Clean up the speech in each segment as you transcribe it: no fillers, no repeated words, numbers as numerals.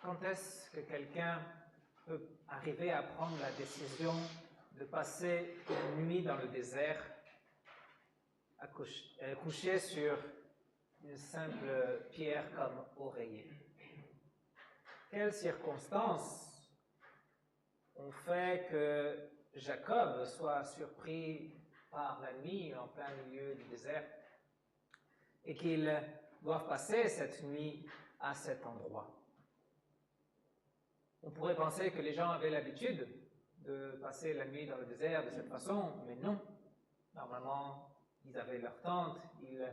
Quand est-ce que quelqu'un peut arriver à prendre la décision de passer une nuit dans le désert, à coucher sur une simple pierre comme oreiller? Quelles circonstances ont fait que Jacob soit surpris par la nuit en plein milieu du désert et qu'il doive passer cette nuit à cet endroit? On pourrait penser que les gens avaient l'habitude de passer la nuit dans le désert de cette façon, mais non. Normalement, ils avaient leur tente, ils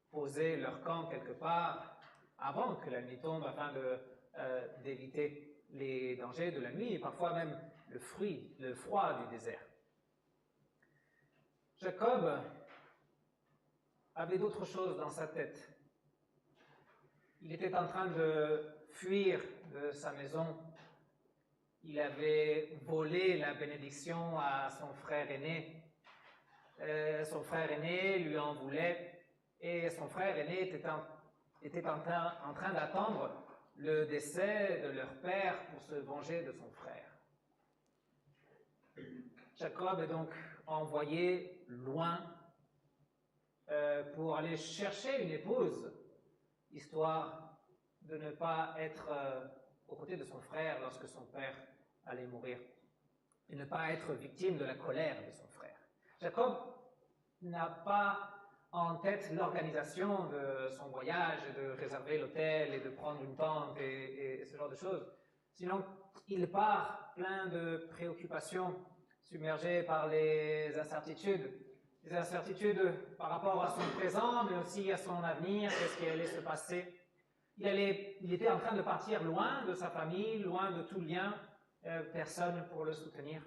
posaient leur camp quelque part avant que la nuit tombe afin d'éviter les dangers de la nuit et parfois même le froid du désert. Jacob avait d'autres choses dans sa tête. Il était en train de fuir de sa maison. Il avait volé la bénédiction à son frère aîné. Son frère aîné lui en voulait et son frère aîné était en train d'attendre le décès de leur père pour se venger de son frère. Jacob est donc envoyé loin pour aller chercher une épouse, histoire de ne pas être aux côtés de son frère lorsque son père allait mourir, et ne pas être victime de la colère de son frère. Jacob n'a pas en tête l'organisation de son voyage, de réserver l'hôtel et de prendre une tente et ce genre de choses. Sinon, il part plein de préoccupations, submergé par les incertitudes par rapport à son présent, mais aussi à son avenir, qu'est-ce qui allait se passer. Il était en train de partir loin de sa famille, loin de tout lien, personne pour le soutenir.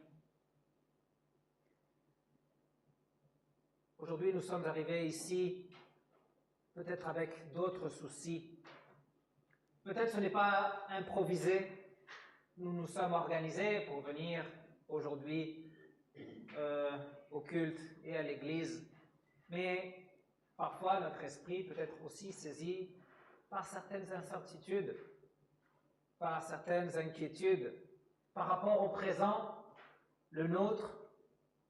Aujourd'hui, nous sommes arrivés ici, peut-être avec d'autres soucis. Peut-être ce n'est pas improvisé. Nous nous sommes organisés pour venir aujourd'hui au culte et à l'église. Mais parfois, notre esprit peut être aussi saisi par certaines incertitudes, par certaines inquiétudes, par rapport au présent, le nôtre,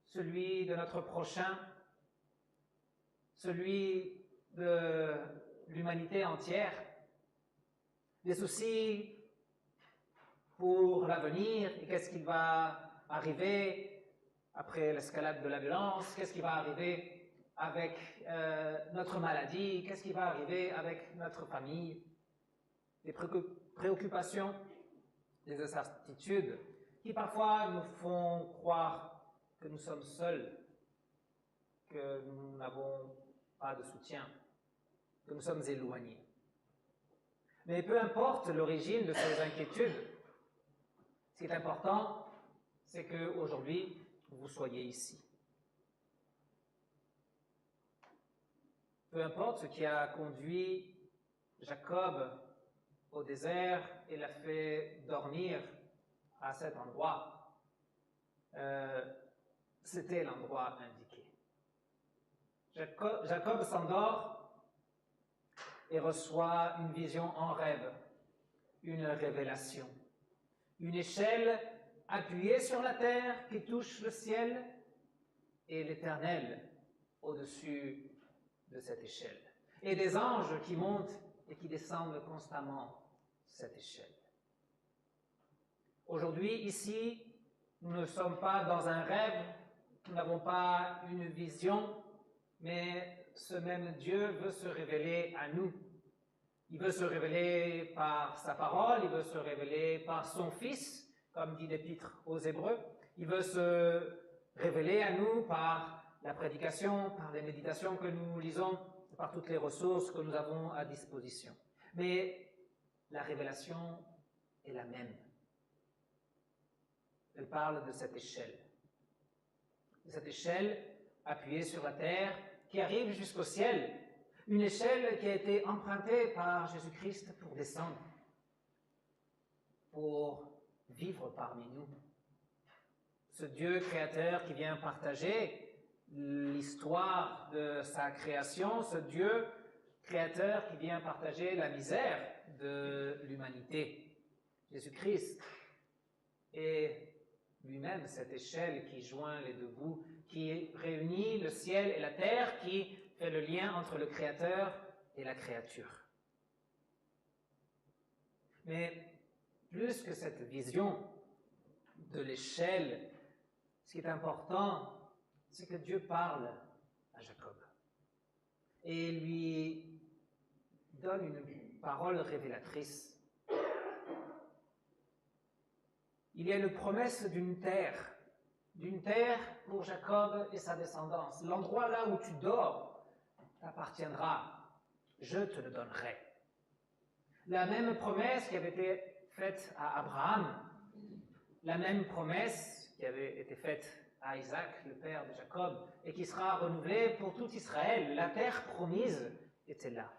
celui de notre prochain, celui de l'humanité entière, des soucis pour l'avenir et qu'est-ce qui va arriver après l'escalade de la violence, qu'est-ce qui va arriver avec notre maladie, qu'est-ce qui va arriver avec notre famille, des préoccupations, des incertitudes qui parfois nous font croire que nous sommes seuls, que nous n'avons pas de soutien, que nous sommes éloignés. Mais peu importe l'origine de ces inquiétudes, ce qui est important, c'est qu'aujourd'hui, vous soyez ici. Peu importe ce qui a conduit Jacob au désert et l'a fait dormir à cet endroit, c'était l'endroit indiqué. Jacob s'endort et reçoit une vision en rêve, une révélation, une échelle appuyée sur la terre qui touche le ciel et l'Éternel au-dessus de cette échelle. Et des anges qui montent et qui descendent constamment cette échelle. Aujourd'hui, ici, nous ne sommes pas dans un rêve, nous n'avons pas une vision, mais ce même Dieu veut se révéler à nous. Il veut se révéler par sa parole, il veut se révéler par son Fils, comme dit l'Épître aux Hébreux. Il veut se révéler à nous par la prédication, par les méditations que nous lisons, par toutes les ressources que nous avons à disposition. Mais la révélation est la même. Elle parle de cette échelle. De cette échelle appuyée sur la terre qui arrive jusqu'au ciel. Une échelle qui a été empruntée par Jésus-Christ pour descendre, pour vivre parmi nous. Ce Dieu créateur qui vient partager l'histoire de sa création, ce Dieu créateur qui vient partager la misère de l'humanité. Jésus-Christ est lui-même cette échelle qui joint les deux bouts, qui réunit le ciel et la terre, qui fait le lien entre le Créateur et la créature. Mais plus que cette vision de l'échelle, ce qui est important, c'est que Dieu parle à Jacob et lui donne une parole révélatrice. Il y a une promesse d'une terre pour Jacob et sa descendance. L'endroit là où tu dors t'appartiendra, je te le donnerai. La même promesse qui avait été faite à Abraham, la même promesse qui avait été faite à Isaac, le père de Jacob, et qui sera renouvelée pour tout Israël. La terre promise était là.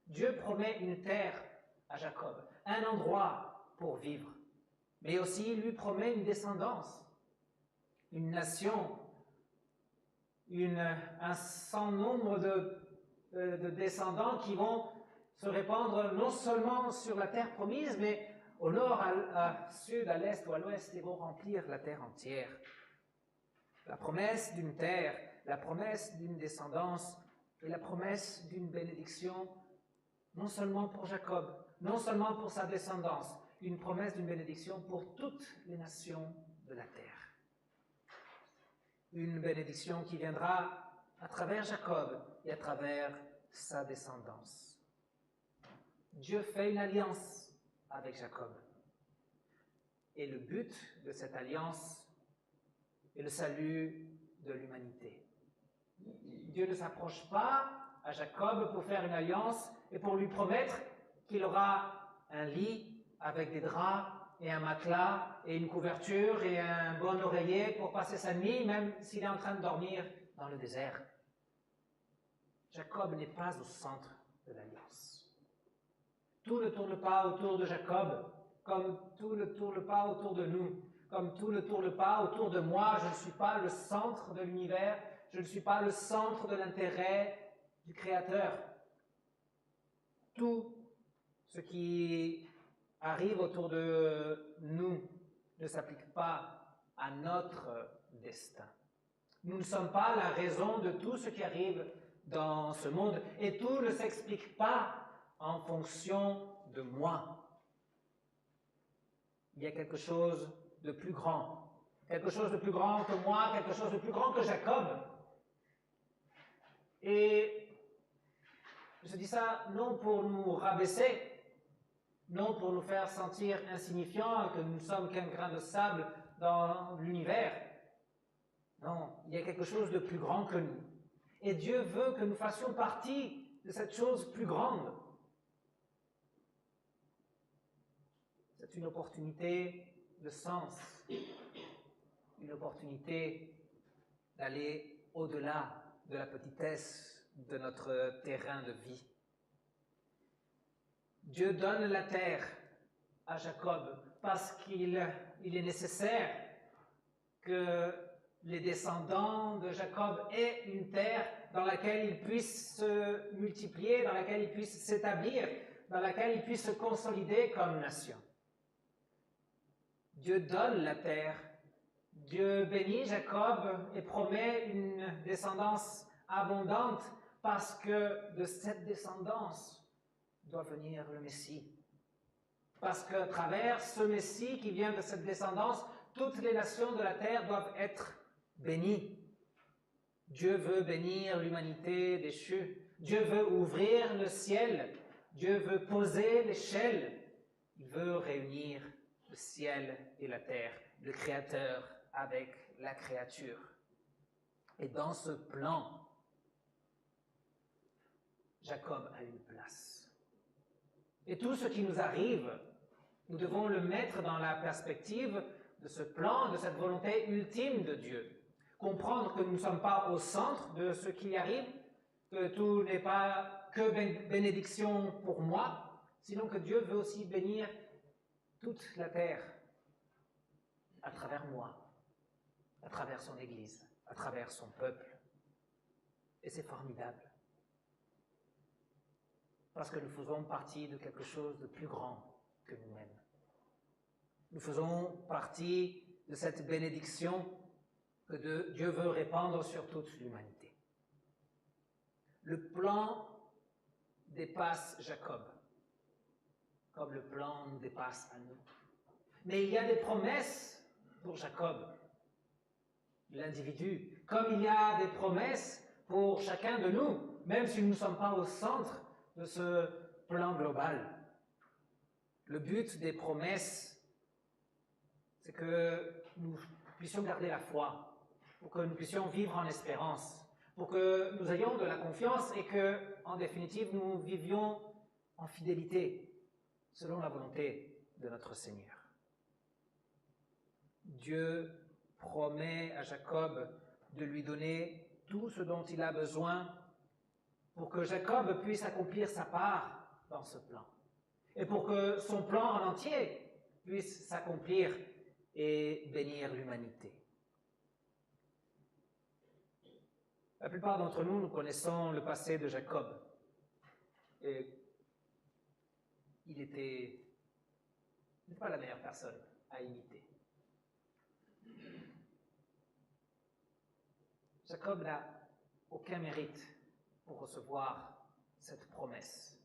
Dieu promet une terre à Jacob, un endroit pour vivre, mais aussi il lui promet une descendance, une nation, un sans nombre de descendants qui vont se répandre non seulement sur la terre promise, mais au nord, à sud, à l'est ou à l'ouest, ils vont remplir la terre entière. La promesse d'une terre, la promesse d'une descendance et la promesse d'une bénédiction, non seulement pour Jacob, non seulement pour sa descendance, une promesse d'une bénédiction pour toutes les nations de la terre. Une bénédiction qui viendra à travers Jacob et à travers sa descendance. Dieu fait une alliance avec Jacob. Et le but de cette alliance est le salut de l'humanité. Dieu ne s'approche pas à Jacob pour faire une alliance et pour lui promettre qu'il aura un lit avec des draps et un matelas et une couverture et un bon oreiller pour passer sa nuit, même s'il est en train de dormir dans le désert. Jacob n'est pas au centre de l'alliance. Tout ne tourne pas autour de Jacob, comme tout ne tourne pas autour de nous, comme tout ne tourne pas autour de moi. Je ne suis pas le centre de l'univers, je ne suis pas le centre de l'intérêt du Créateur. Tout ce qui arrive autour de nous ne s'applique pas à notre destin. Nous ne sommes pas la raison de tout ce qui arrive dans ce monde et tout ne s'explique pas en fonction de moi. Il y a quelque chose de plus grand que moi, quelque chose de plus grand que Jacob. Et je dis ça non pour nous rabaisser, non pour nous faire sentir insignifiants, que nous ne sommes qu'un grain de sable dans l'univers. Non, il y a quelque chose de plus grand que nous. Et Dieu veut que nous fassions partie de cette chose plus grande. C'est une opportunité de sens, une opportunité d'aller au-delà de la petitesse de notre terrain de vie. Dieu donne la terre à Jacob parce qu'il est nécessaire que les descendants de Jacob aient une terre dans laquelle ils puissent se multiplier, dans laquelle ils puissent s'établir, dans laquelle ils puissent se consolider comme nation. Dieu donne la terre, Dieu bénit Jacob et promet une descendance abondante parce que de cette descendance doit venir le Messie. Parce qu'à travers ce Messie qui vient de cette descendance, toutes les nations de la terre doivent être bénies. Dieu veut bénir l'humanité déchue. Dieu veut ouvrir le ciel. Dieu veut poser l'échelle. Il veut réunir le ciel et la terre, le Créateur avec la créature. Et dans ce plan, Jacob a une place. Et tout ce qui nous arrive, nous devons le mettre dans la perspective de ce plan, de cette volonté ultime de Dieu. Comprendre que nous ne sommes pas au centre de ce qui arrive, que tout n'est pas que bénédiction pour moi, sinon que Dieu veut aussi bénir toute la terre à travers moi, à travers son Église, à travers son peuple. Et c'est formidable. parce que nous faisons partie de quelque chose de plus grand que nous-mêmes. Nous faisons partie de cette bénédiction que Dieu veut répandre sur toute l'humanité. Le plan dépasse Jacob, comme le plan nous dépasse à nous. Mais il y a des promesses pour Jacob, l'individu, comme il y a des promesses pour chacun de nous, même si nous ne sommes pas au centre de ce plan global. Le but des promesses, c'est que nous puissions garder la foi, pour que nous puissions vivre en espérance, pour que nous ayons de la confiance et que, en définitive, nous vivions en fidélité, selon la volonté de notre Seigneur. Dieu promet à Jacob de lui donner tout ce dont il a besoin pour que Jacob puisse accomplir sa part dans ce plan et pour que son plan en entier puisse s'accomplir et bénir l'humanité. La plupart d'entre nous, nous connaissons le passé de Jacob. Et il n'était pas la meilleure personne à imiter. Jacob n'a aucun mérite pour recevoir cette promesse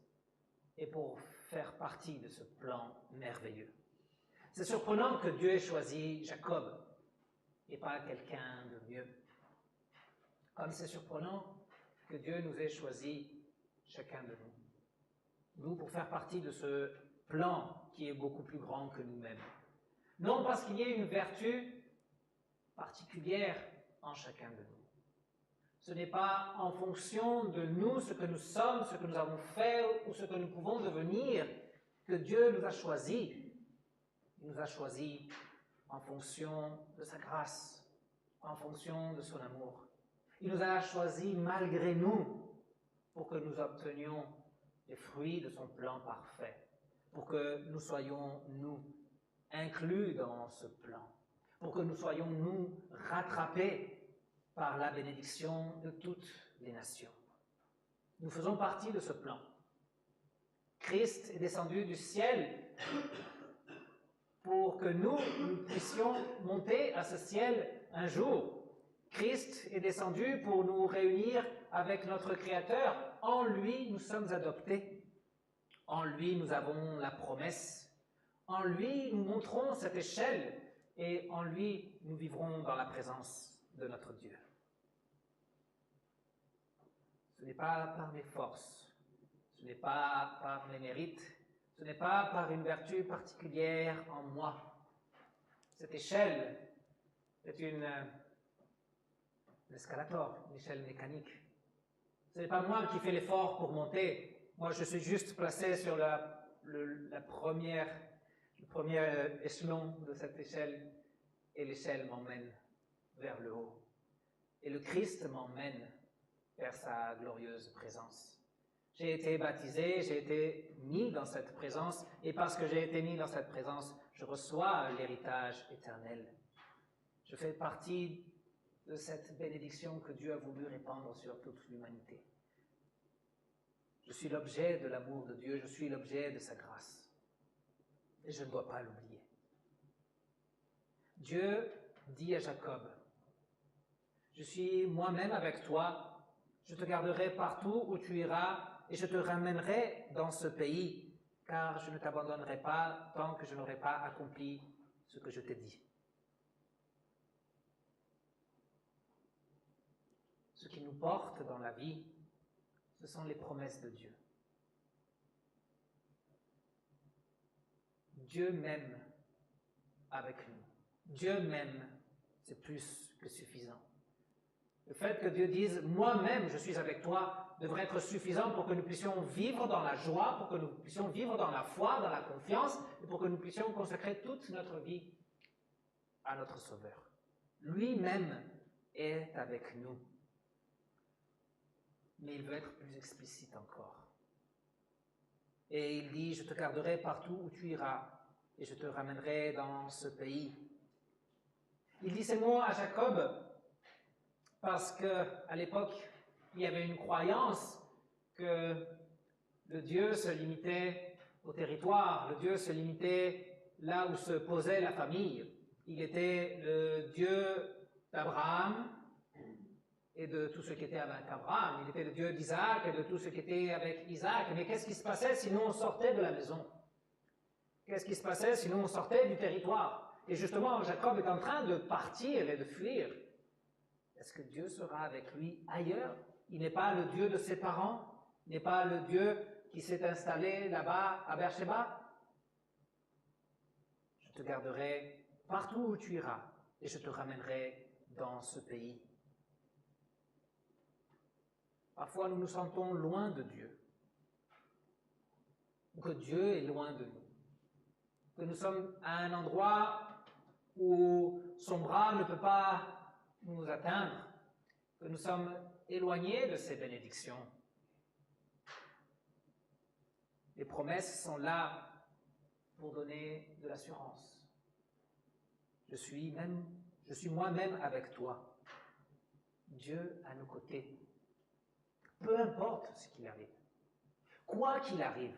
et pour faire partie de ce plan merveilleux. C'est surprenant que Dieu ait choisi Jacob et pas quelqu'un de mieux. Comme c'est surprenant que Dieu nous ait choisi chacun de nous. Nous pour faire partie de ce plan qui est beaucoup plus grand que nous-mêmes. Non parce qu'il y ait une vertu particulière en chacun de nous. Ce n'est pas en fonction de nous, ce que nous sommes, ce que nous avons fait ou ce que nous pouvons devenir, que Dieu nous a choisis. Il nous a choisis en fonction de sa grâce, en fonction de son amour. Il nous a choisis malgré nous pour que nous obtenions les fruits de son plan parfait, pour que nous soyons, nous, inclus dans ce plan, pour que nous soyons, nous, rattrapés par la bénédiction de toutes les nations. Nous faisons partie de ce plan. Christ est descendu du ciel pour que nous puissions monter à ce ciel un jour. Christ est descendu pour nous réunir avec notre Créateur. En lui, nous sommes adoptés. En lui, nous avons la promesse. En lui, nous montrons cette échelle. Et en lui, nous vivrons dans la présence de notre Dieu. Ce n'est pas par mes forces, ce n'est pas par mes mérites, ce n'est pas par une vertu particulière en moi. Cette échelle est une escalator, une échelle mécanique. Ce n'est pas moi qui fais l'effort pour monter. Moi, je suis juste placé sur le premier échelon de cette échelle et l'échelle m'emmène vers le haut. Et le Christ m'emmène vers sa glorieuse présence. J'ai été baptisé, j'ai été mis dans cette présence, et parce que j'ai été mis dans cette présence, je reçois l'héritage éternel. Je fais partie de cette bénédiction que Dieu a voulu répandre sur toute l'humanité. Je suis l'objet de l'amour de Dieu, je suis l'objet de sa grâce. Et je ne dois pas l'oublier. Dieu dit à Jacob, « Je suis moi-même avec toi, je te garderai partout où tu iras et je te ramènerai dans ce pays, car je ne t'abandonnerai pas tant que je n'aurai pas accompli ce que je t'ai dit. » Ce qui nous porte dans la vie, ce sont les promesses de Dieu. Dieu m'aime avec nous. Dieu m'aime, c'est plus que suffisant. Le fait que Dieu dise « moi-même, je suis avec toi » devrait être suffisant pour que nous puissions vivre dans la joie, pour que nous puissions vivre dans la foi, dans la confiance, et pour que nous puissions consacrer toute notre vie à notre Sauveur. Lui-même est avec nous. Mais il veut être plus explicite encore. Et il dit « Je te garderai partout où tu iras, et je te ramènerai dans ce pays. » Il dit ces mots à Jacob parce qu'à l'époque, il y avait une croyance que le Dieu se limitait au territoire, le Dieu se limitait là où se posait la famille. Il était le Dieu d'Abraham et de tout ce qui était avec Abraham. Il était le Dieu d'Isaac et de tout ce qui était avec Isaac. Mais qu'est-ce qui se passait si nous on sortait de la maison? Qu'est-ce qui se passait si nous on sortait du territoire? Et justement, Jacob est en train de partir et de fuir. Est-ce que Dieu sera avec lui ailleurs? Il n'est pas le Dieu de ses parents? Il n'est pas le Dieu qui s'est installé là-bas à Beersheba? Je te garderai partout où tu iras et je te ramènerai dans ce pays. Parfois, nous nous sentons loin de Dieu, ou que Dieu est loin de nous, que nous sommes à un endroit où son bras ne peut pas nous atteindre, que nous sommes éloignés de ses bénédictions. Les promesses sont là pour donner de l'assurance. Je suis moi-même avec toi. Dieu à nos côtés. Peu importe ce qu'il arrive. Quoi qu'il arrive,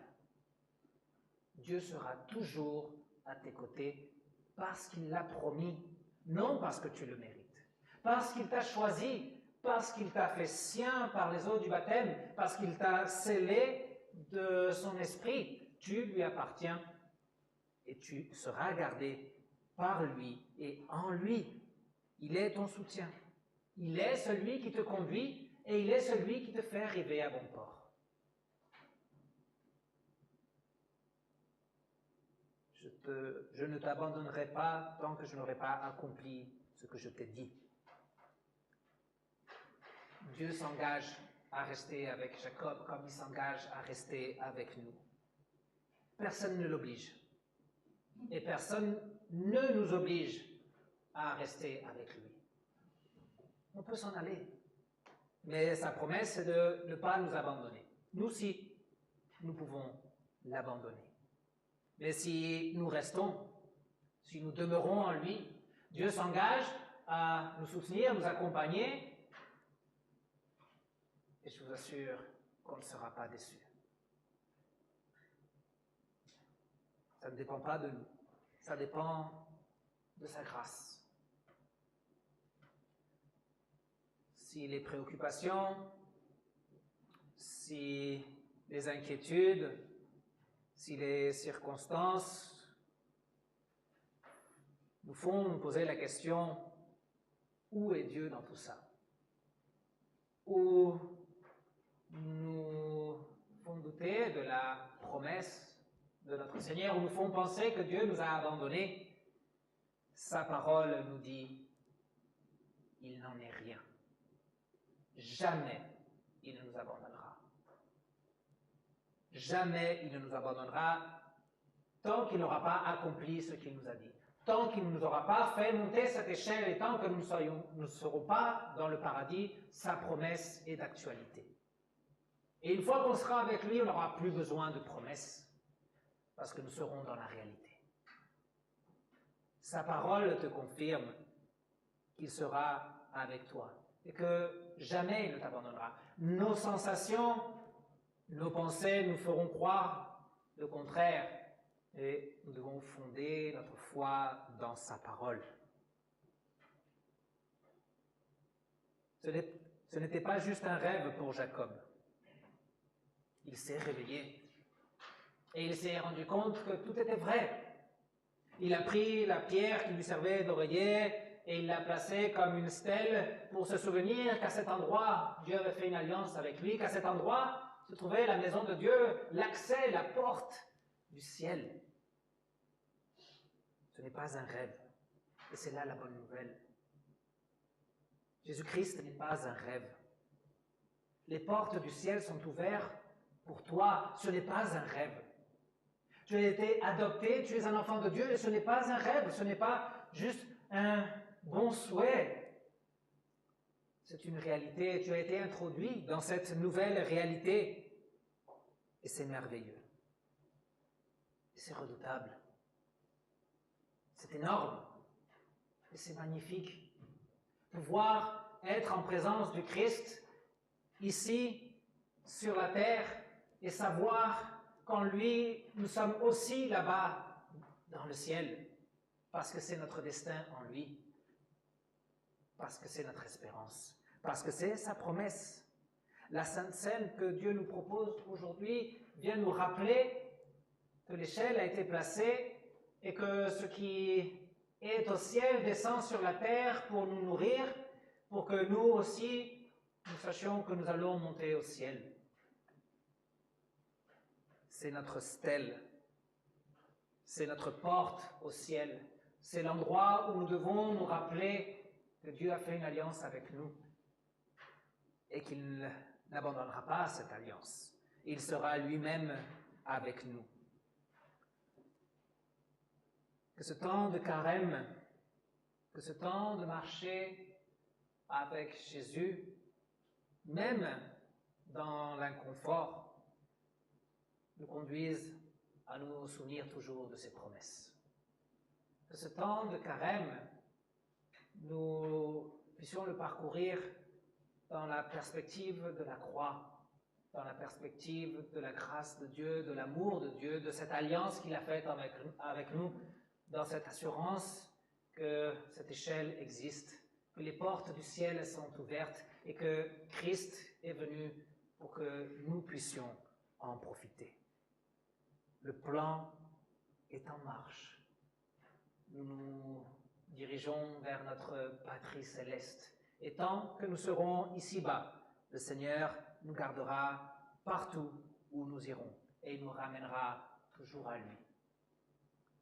Dieu sera toujours à tes côtés parce qu'il l'a promis, non parce que tu le mérites. Parce qu'il t'a choisi, parce qu'il t'a fait sien par les eaux du baptême, parce qu'il t'a scellé de son esprit. Tu lui appartiens et tu seras gardé par lui et en lui. Il est ton soutien. Il est celui qui te conduit et il est celui qui te fait arriver à bon port. Je ne t'abandonnerai pas tant que je n'aurai pas accompli ce que je t'ai dit. Dieu s'engage à rester avec Jacob comme il s'engage à rester avec nous. Personne ne l'oblige. Et personne ne nous oblige à rester avec lui. On peut s'en aller. Mais sa promesse, c'est de ne pas nous abandonner. Nous aussi, nous pouvons l'abandonner. Mais si nous restons, si nous demeurons en lui, Dieu s'engage à nous soutenir, nous accompagner. Et je vous assure qu'on ne sera pas déçus. Ça ne dépend pas de nous. Ça dépend de sa grâce. Si les préoccupations, si les inquiétudes, si les circonstances nous font nous poser la question, où est Dieu dans tout ça? Ou nous font douter de la promesse de notre Seigneur, ou nous font penser que Dieu nous a abandonnés, sa parole nous dit, il n'en est rien. Jamais il ne nous abandonnera. Jamais il ne nous abandonnera tant qu'il n'aura pas accompli ce qu'il nous a dit. Tant qu'il ne nous aura pas fait monter cette échelle et tant que nous ne serons pas dans le paradis, sa promesse est d'actualité. Et une fois qu'on sera avec lui, on n'aura plus besoin de promesses parce que nous serons dans la réalité. Sa parole te confirme qu'il sera avec toi et que jamais il ne t'abandonnera. Nos sensations, nos pensées nous feront croire le contraire et nous devons fonder notre foi dans sa parole. Ce n'était pas juste un rêve pour Jacob. Il s'est réveillé et il s'est rendu compte que tout était vrai. Il a pris la pierre qui lui servait d'oreiller et il l'a placée comme une stèle pour se souvenir qu'à cet endroit, Dieu avait fait une alliance avec lui, qu'à cet endroit se trouvait la maison de Dieu, l'accès, la porte du ciel. Ce n'est pas un rêve. Et c'est là la bonne nouvelle. Jésus-Christ n'est pas un rêve. Les portes du ciel sont ouvertes pour toi. Ce n'est pas un rêve. Tu as été adopté, tu es un enfant de Dieu et ce n'est pas un rêve. Ce n'est pas juste un bon souhait. C'est une réalité. Tu as été introduit dans cette nouvelle réalité. Et c'est merveilleux. Et c'est redoutable. C'est énorme. Et c'est magnifique. Pouvoir être en présence du Christ, ici, sur la terre, et savoir qu'en lui, nous sommes aussi là-bas dans le ciel, parce que c'est notre destin en lui, parce que c'est notre espérance, parce que c'est sa promesse. La Sainte Seine que Dieu nous propose aujourd'hui vient nous rappeler que l'échelle a été placée et que ce qui est au ciel descend sur la terre pour nous nourrir, pour que nous aussi, nous sachions que nous allons monter au ciel. C'est notre stèle, c'est notre porte au ciel, c'est l'endroit où nous devons nous rappeler que Dieu a fait une alliance avec nous et qu'il n'abandonnera pas cette alliance. Il sera lui-même avec nous. Que ce temps de carême, que ce temps de marcher avec Jésus, même dans l'inconfort, nous conduise à nous souvenir toujours de ses promesses. Que ce temps de carême, nous puissions le parcourir dans la perspective de la croix, dans la perspective de la grâce de Dieu, de l'amour de Dieu, de cette alliance qu'il a faite avec nous, dans cette assurance que cette échelle existe, que les portes du ciel sont ouvertes et que Christ est venu pour que nous puissions en profiter. Le plan est en marche. Nous nous dirigeons vers notre patrie céleste. Et tant que nous serons ici-bas, le Seigneur nous gardera partout où nous irons et il nous ramènera toujours à lui.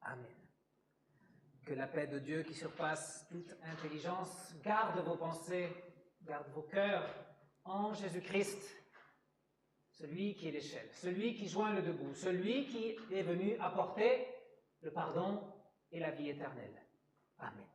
Amen. Que la paix de Dieu qui surpasse toute intelligence garde vos pensées, garde vos cœurs en Jésus-Christ, celui qui est l'échelle, celui qui joint le debout, celui qui est venu apporter le pardon et la vie éternelle. Amen.